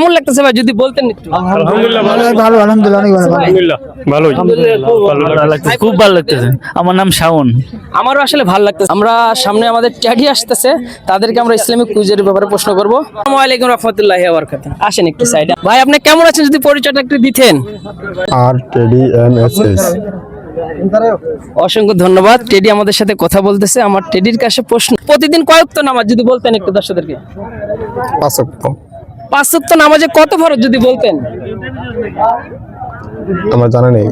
কেমন লাগতেছে ভাই যদি বলতেন একটু। আলহামদুলিল্লাহ ভালো, আলহামদুলিল্লাহ অনেক ভালো, আলহামদুলিল্লাহ ভালোই, ভালো লাগতেছে, খুব ভালো লাগতেছে। আমার নাম শাওন। আমারও আসলে ভালো লাগতেছে। আমরা সামনে আমাদের ট্যাডি আসতেছে, তাদেরকে আমরা ইসলামিক কুইজের ব্যাপারে প্রশ্ন করবো। আসসালামু আলাইকুম রাহমাতুল্লাহি ওয়া বারাকাতুহু। আসেন একটু সাইডে। ভাই আপনি কেমন আছেন যদি পরিচয়টা একটু দিতেন। আর টেডি এমএসএস। অসংখ্য ধন্যবাদ। টেডি আমাদের সাথে কথা বলতেছে। আমার টেডির কাছে প্রশ্ন, প্রতিদিন কয় ওয়াক্ত নামাজ যদি বলতেন একটু দর্শকদেরকে। 5 ওয়াক্ত। 5 ওয়াক্ত নামাজে কত ফরজ যদি বলতেন। আমার জানা নেই।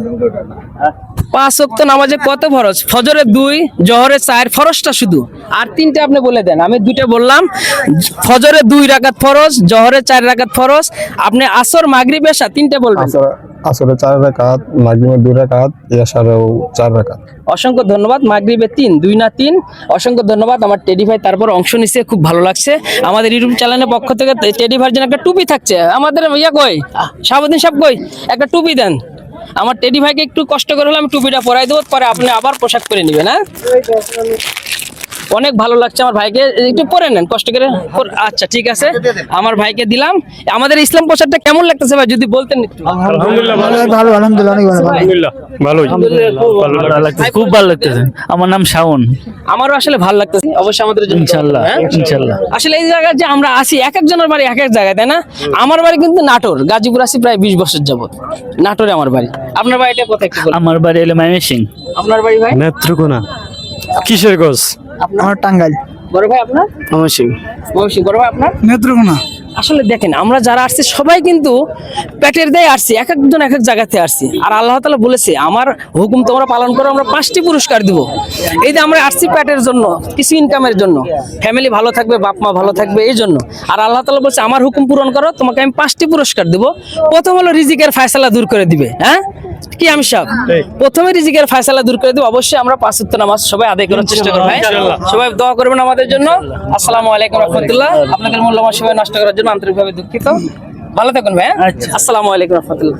5 ওয়াক্ত নামাজে কত ফরজ? ফজরে 2, জোহরে 4, ফরজটা শুধু, আর 3টে আপনি বলে দেন। আমি 2টা বললাম। ফজরে 2 রাকাত ফরজ, জোহরে 4 রাকাত ফরজ, আপনি আসর মাগরিব এশা 3টে বলবেন। আসরে 4 রাকাত, মাগরিবে 2 রাকাত, এশারেও 4 রাকাত। অসংখ্য ধন্যবাদ। মাগরিবে 3, 2 না 3। অসংখ্য ধন্যবাদ। আমার টেডি ভাই তারপর অংশ নিচ্ছে, খুব ভালো লাগছে। আমাদের ইউটিউব চ্যানেলের পক্ষ থেকে টেডি ভাইয়ের জন্য একটা টুপি থাকছে। আমাদের ইয়া কই, শাহাবুদ্দিন সাহেব কই, একটা টুপি দেন। আমার টেডি ভাইকে একটু কষ্ট করে হলে আমি টুপিটা পরাই দেবো, পরে আপনি আবার পোশাক পরে নেবেন। হ্যাঁ, অনেক ভালো লাগছে। আমার ভাইকে একটু পরে নেন কষ্ট করে। আচ্ছা ঠিক আছে, আমার ভাইকে দিলাম। আমাদের ইসলাম পোশাকটা কেমন লাগতেছে ভাই যদি বলতেন একটু। আলহামদুলিল্লাহ ভালো, আলহামদুলিল্লাহ অনেক ভালো, আলহামদুলিল্লাহ ভালোই, ভালো লাগতেছে, খুব ভালো লাগতেছে। আমার নাম শাওন। আমারও আসলে ভালো লাগতেছে, অবশ্যই আমাদের জন্য ইনশাআল্লাহ, হ্যাঁ? ইনশাআল্লাহ। আসলে এই জায়গায় যে আমরা আসি, এক একজনের বাড়ি এক এক জায়গায়, তাই না? আমার বাড়ি কিন্তু নাটোর, গাজীপুর আসি প্রায় 20 বছর যাবত। নাটোরে আমার বাড়ি। আপনার বাড়িটা কোথায় একটু বলুন। আমার বাড়ি হলো ময়মনসিংহ। আপনার বাড়ি ভাই? নেত্রকোনা। কিশোরগঞ্জ। আমার টাঙ্গাইল। বড় ভাই আপনার? ময়মনসিংহ। ময়মনসিংহ। বড় ভাই আপনার? নেত্রকোনা। আসলে দেখেন, আমরা যারা আসছি সবাই কিন্তু পেটের দায়ে আসছি, এক একজন এক এক জায়গাতে আসছি। আর আল্লাহ তাআলা বলেছে আমার হুকুম তোমরা পালন করো, আমরা 5টি পুরস্কার দিব। এই যে আমরা আসছি পেটের জন্য, কিছু ইনকামের জন্য, ফ্যামিলি ভালো থাকবে, বাপ মা ভালো থাকবে এই জন্য। আর আল্লাহ তাআলা বলছে আমার হুকুম পূরণ করো, তোমাকে আমি 5টি পুরস্কার দিব। প্রথম হলো রিজিকের ফয়সালা দূর করে দিবে। হ্যাঁ কি আমি সাহেব, প্রথমে রিজিকের ফয়সালা দূর করে দিব। অবশ্যই আমরা 5 ওয়াক্ত নামাজ সবাই আদায় করার চেষ্টা করব। হ্যাঁ, সবাই দোয়া করবেন আমাদের জন্য। আসসালামু আলাইকুম রাহমাতুল্লাহ। আপনাদের মূল্যবান সময় নষ্ট করার জন্য আন্তরিকভাবে দুঃখিত। ভালো থাকুন ভাই। আসসালামু আলাইকুম রাহমাতুল্লাহ।